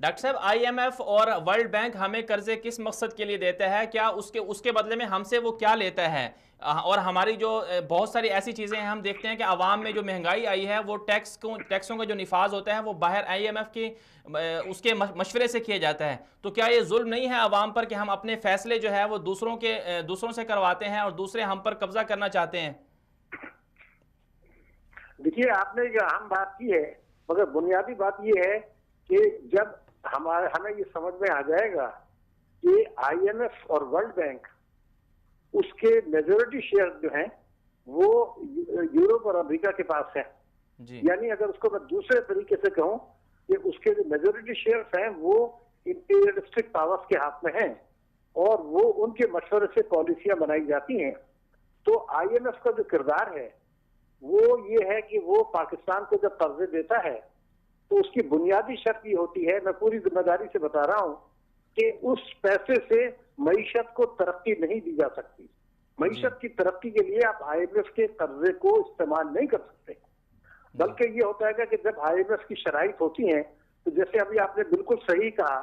Doctor साहब, IMF और world bank हमें कर्जे किस मकसद के लिए देता है? क्या उसके उसके बदले में हमसे वो क्या लेता है? और हमारी जो बहुत सारी ऐसी चीज़ें हैं, हम देखते हैं कि आवाम में जो महंगाई आई है वो टैक्सों का जो निफाज होता है वो बाहर आईएमएफ के उसके मशवरे से किया जाता है। तो क्या ये जुल्म नहीं है आवाम पर कि हम अपने फैसले जो है वो दूसरों से करवाते हैं और दूसरे हम पर कब्जा करना चाहते हैं? देखिए, आपने जो अहम बात की है, मगर बुनियादी बात ये है कि जब हमें ये समझ में आ जाएगा कि आईएमएफ और वर्ल्ड बैंक उसके मेजोरिटी शेयर जो हैं वो यूरोप और अमेरिका के पास है। जी। यानी अगर उसको मैं दूसरे तरीके से कहूं कि उसके जो मेजोरिटी शेयर्स हैं वो इंपीरियलिस्टिक पावर्स के हाथ में हैं और वो उनके मशवरे से पॉलिसियां बनाई जाती हैं। तो आईएमएफ का जो किरदार है वो ये है कि वो पाकिस्तान को जब कर्जे देता है तो उसकी बुनियादी शर्त ये होती है, मैं पूरी जिम्मेदारी से बता रहा हूं, कि उस पैसे से मईशत को तरक्की नहीं दी जा सकती। मईशत की तरक्की के लिए आप आईएमएफ के कर्जे को इस्तेमाल नहीं कर सकते, बल्कि ये होता है कि जब आईएमएफ की शराइत होती हैं तो जैसे अभी आपने बिल्कुल सही कहा,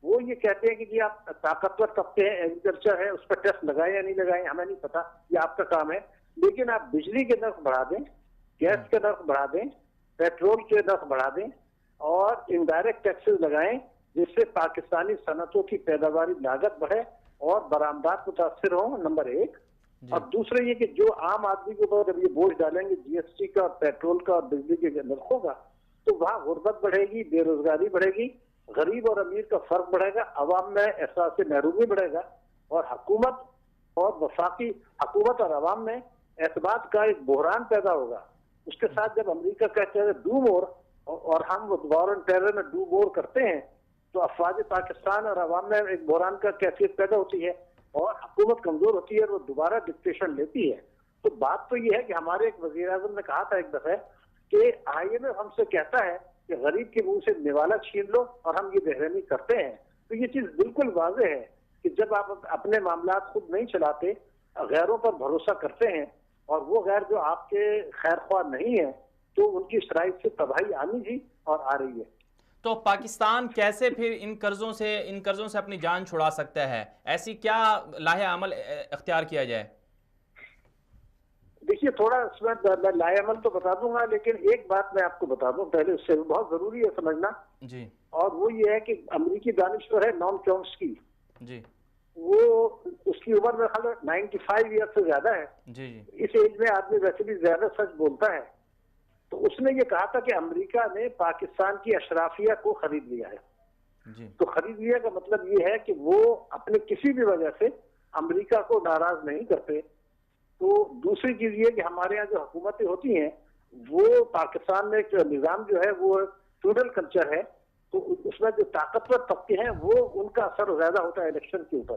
वो ये कहते हैं कि जी आप ताकतवर तबके हैं, एग्रीकल्चर है, उस पर टैक्स लगाए या नहीं लगाए हमें नहीं पता, ये आपका काम है, लेकिन आप बिजली के नर्ख बढ़ा दें, गैस के नर्ख बढ़ा दें, पेट्रोल के नर्ख बढ़ा दें और इनडायरेक्ट टैक्सेस लगाएं जिससे पाकिस्तानी सनतों की पैदावारी लागत बढ़े और बरामदात मुतासर हो, नंबर एक। और दूसरे ये कि जो आम आदमी के ऊपर जब ये बोझ डालेंगे जीएसटी का, पेट्रोल का और बिजली के नर्खों का, तो वहां गुर्बत बढ़ेगी, बेरोजगारी बढ़ेगी, गरीब और अमीर का फर्क बढ़ेगा, अवाम में एहसास महरूमी बढ़ेगा और हुकूमत और वफाकी हुकूमत और अवाम में एतमाद का एक बहरान पैदा होगा। उसके साथ जब अमेरिका कहते हैं डू मोर और हम वॉर ऑन टेरर में डू मोर करते हैं तो अफवाज पाकिस्तान और अवाम में एक बहरान का कैफियत पैदा होती है और हुकूमत कमजोर होती है और वो दोबारा डिक्टेशन लेती है। तो बात तो ये है कि हमारे एक वजीर आजम ने कहा था एक दफे कि आईएमएफ हमसे कहता है कि गरीब के मुंह से निवाला छीन लो और हम ये बेरहमी करते हैं। तो ये चीज बिल्कुल वाज़ेह है कि जब आप अपने मामला खुद नहीं चलाते, गैरों पर भरोसा करते हैं और वो गैर जो आपके खैर ख्वाह नहीं है, तो उनकी शराइत से तबाही आनी थी और आ रही है। तो पाकिस्तान कैसे फिर इन कर्जों से अपनी जान छुड़ा सकता है? ऐसी क्या लाहे अमल इख्तियार किया जाए? देखिए, थोड़ा इसमें मैं लाएअमल तो बता दूंगा, लेकिन एक बात मैं आपको बता दूं पहले, उससे बहुत जरूरी है समझना जी। और वो ये है कि अमरीकी दानिश्वर है नॉम चॉम्स्की जी। वो उसकी उम्र में ख्याल 95 ईयर से ज्यादा है। जी। जी। इस एज में आदमी वैसे भी ज्यादा सच बोलता है। तो उसने ये कहा था कि अमेरिका ने पाकिस्तान की अशराफिया को खरीद लिया है। जी। तो खरीद लिया का मतलब ये है कि वो अपने किसी भी वजह से अमेरिका को नाराज नहीं करते। तो दूसरी चीज ये कि हमारे यहाँ जो हुकूमतें होती हैं वो पाकिस्तान में जो निज़ाम जो है वो फ्यूडल कल्चर है, तो उसमें जो ताकतवर तबके हैं वो उनका असर ज्यादा होता है इलेक्शन के ऊपर।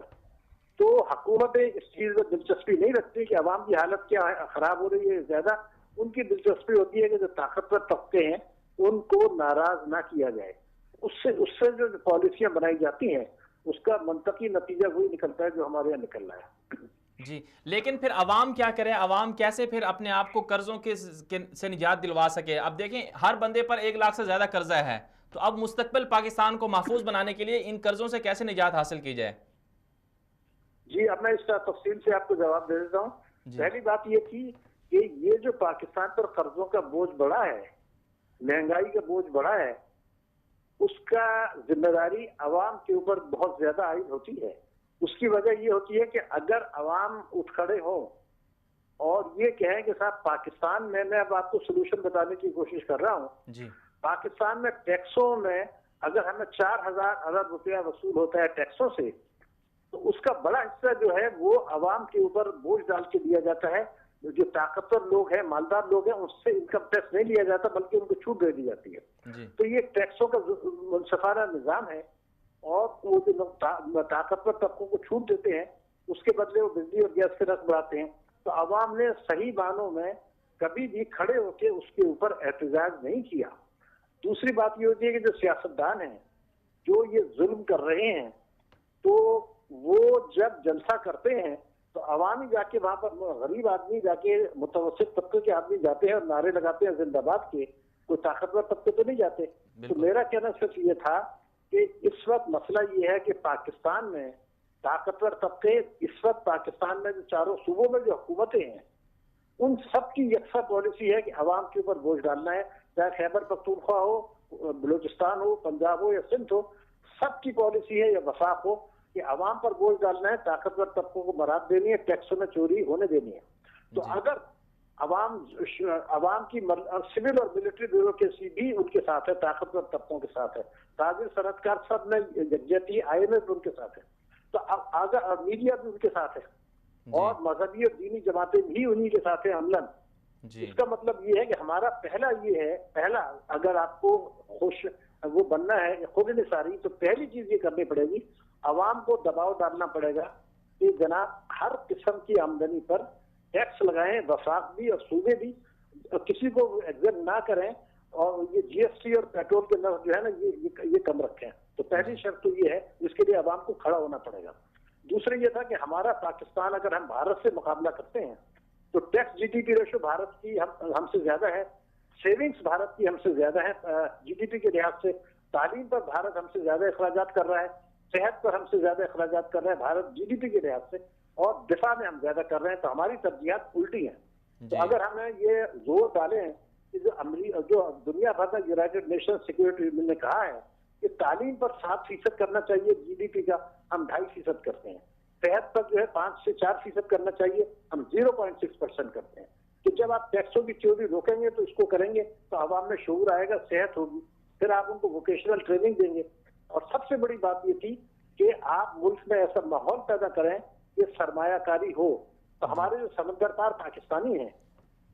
तो हुकूमतें इस चीज में दिलचस्पी नहीं रखती कि अवाम की हालत क्या है, खराब हो रही है, ज्यादा उनकी दिलचस्पी होती है कि जो ताकतवर तबके हैं उनको नाराज ना किया जाए। उससे उससे जो पॉलिसियां बनाई जाती हैं उसका मंतकी नतीजा वही निकलता है जो हमारे यहाँ निकल रहा है। जी, लेकिन फिर अवाम क्या करे? अवाम कैसे फिर अपने आप को कर्जों से निजात दिलवा सके? अब देखें, हर बंदे पर 1 लाख से ज्यादा कर्जा है, तो अब मुस्तकबिल पाकिस्तान को महफूज बनाने के लिए इन कर्जों से कैसे निजात हासिल की जाए? जी, अब मैं इसका तफसील से आपको जवाब दे देता हूँ। पहली बात ये थी कि ये जो पाकिस्तान पर कर्जों का बोझ बढ़ा है, महंगाई का बोझ बढ़ा है, उसका जिम्मेदारी अवाम के ऊपर बहुत ज्यादा आयद होती है। उसकी वजह ये होती है कि अगर अवाम उठ खड़े हो और ये कहें कि साहब पाकिस्तान में, मैं अब आपको सोल्यूशन बताने की कोशिश कर रहा हूँ जी। पाकिस्तान में टैक्सों में अगर हमें 4,000 अरब रुपया वसूल होता है टैक्सों से, तो उसका बड़ा हिस्सा जो है वो अवाम के ऊपर बोझ डाल के दिया जाता है। जो ताकतवर लोग हैं, मालदार लोग हैं, उससे इनकम टैक्स नहीं लिया जाता बल्कि उनको छूट दे दी जाती है। जी। तो ये टैक्सों का मुनसफाना निजाम है और वो जो ताकतवर तबकों को छूट देते हैं उसके बदले वो बिजली और गैस के रख बढ़ाते हैं। तो अवाम ने सही मानों में कभी भी खड़े होकर उसके ऊपर एहतजाज नहीं किया। दूसरी बात ये होती है कि जो सियासतदान हैं जो ये जुल्म कर रहे हैं, तो वो जब जलसा करते हैं तो अवाम ही जाके वहां पर, गरीब आदमी जाके, मुतवस्सित तबके के आदमी जाते हैं और नारे लगाते हैं जिंदाबाद के, कोई ताकतवर तबके तो नहीं जाते। तो मेरा कहना सिर्फ ये था कि इस वक्त मसला ये है कि पाकिस्तान में ताकतवर तबके, इस वक्त पाकिस्तान में जो चारों सूबों में जो हुकूमतें हैं, उन सब की यकसा पॉलिसी है कि अवाम के ऊपर बोझ डालना है, चाहे खैबर पख्तूनख्वा हो, बलूचिस्तान हो, पंजाब हो या सिंध हो, सबकी पॉलिसी है या वफाक हो कि अवाम पर बोझ डालना है, ताकतवर तबकों को मराद देनी है, टैक्सों में चोरी होने देनी है। तो अगर अवाम की सिविल और मिलिट्री ब्यूरोक्रेसी भी उनके साथ है, ताकतवर तबकों के साथ है, ताजिर सनतकार सब में यकजहती, IMF उनके साथ है, तो अब अगर मीडिया भी उनके साथ है और मजहबी और दीनी जमातें भी उन्हीं के साथ है अमलन। इसका मतलब ये है कि हमारा पहला अगर आपको खुश वो बनना है खुद निसारी, तो पहली चीज ये करनी पड़ेगी, अवाम को दबाव डालना पड़ेगा कि जनाब हर किस्म की आमदनी पर टैक्स लगाएं, वफाक भी और सूबे भी, किसी को एग्जम ना करें, और ये GST और पेट्रोल के नर्ख जो है ना ये कम रखें। तो पहली शर्त तो ये है, जिसके लिए अवाम को खड़ा होना पड़ेगा। दूसरा ये था कि हमारा पाकिस्तान, अगर हम भारत से मुकाबला करते हैं तो टैक्स GDP रेशो भारत की हमसे ज्यादा है, सेविंग्स भारत की हमसे ज्यादा है GDP के लिहाज से, तालीम पर भारत हमसे ज्यादा अखराजात कर रहा है, सेहत पर हमसे ज्यादा अखराजात कर रहा है भारत GDP के लिहाज से, और दिफा में हम ज्यादा कर रहे हैं। तो हमारी तरजीहात उल्टी हैं। तो अगर हमें ये जोर डालें कि जो दुनिया भर में यूनाइटेड नेशन सिक्योरिटी ने कहा है कि तालीम पर 7% करना चाहिए GDP का, हम 2.5% करते हैं, सेहत पर जो है 5 से 4% करना चाहिए, हम 0.6% करते हैं। तो जब आप टैक्सों की चोरी रोकेंगे तो इसको करेंगे तो आवाम में शऊर आएगा, सेहत होगी, फिर आप उनको वोकेशनल ट्रेनिंग देंगे। और सबसे बड़ी बात ये थी कि आप मुल्क में ऐसा माहौल पैदा करें कि सरमायाकारी हो। तो हमारे जो समंदर पार पाकिस्तानी हैं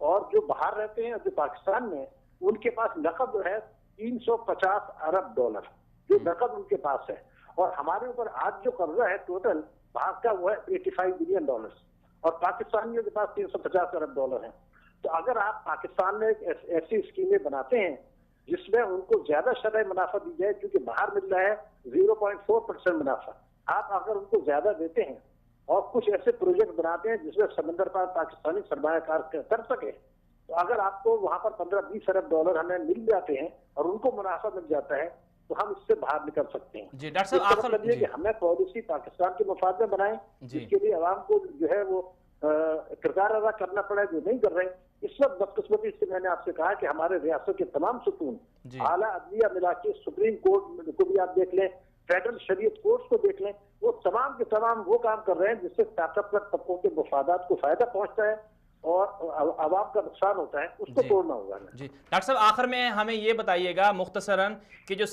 और जो बाहर रहते हैं, जो पाकिस्तान में, उनके पास नकद है $350 अरब, जो नकद उनके पास है, और हमारे ऊपर आज जो कर्जा है टोटल बाहर का वो है $85 बिलियन, और पाकिस्तानियों के पास $350 अरब है। तो अगर आप पाकिस्तान में एक ऐसी स्कीमें बनाते हैं जिसमें उनको ज्यादा शरह मुनाफा दी जाए, क्योंकि बाहर मिल रहा है 0.4% मुनाफा, आप अगर उनको ज्यादा देते हैं और कुछ ऐसे प्रोजेक्ट बनाते हैं जिसमें समंदर पार पाकिस्तानी सरमायाकार कर सके, तो अगर आपको वहां पर $15-20 अरब हमें मिल जाते हैं और उनको मुनाफा मिल जाता है, तो हम इससे बाहर निकल सकते हैं। जी डॉक्टर साहब, मतलब ये कि हमें पॉलिसी पाकिस्तान के मुफाद में बनाएं, जिसके लिए आवाम को जो है वो किरदार अदा करना पड़ा है, जो नहीं कर रहे। इस वक्त बदकिस्मती से मैंने आपसे कहा कि हमारे रियासत के तमाम सुकून, आला अदलिया मिला के सुप्रीम कोर्ट को भी आप देख लें, फेडरल शरीयत कोर्ट्स को देख लें, वो तमाम के तमाम वो काम कर रहे हैं जिससे ताकतवर तबकों के मफादात को फायदा पहुंचता है और आवाम का नुकसान होता है, उसको तोड़ना होगा। जी डॉक्टर साहब, आखिर में हमें ये बताइएगा मुख्तसरन कि जो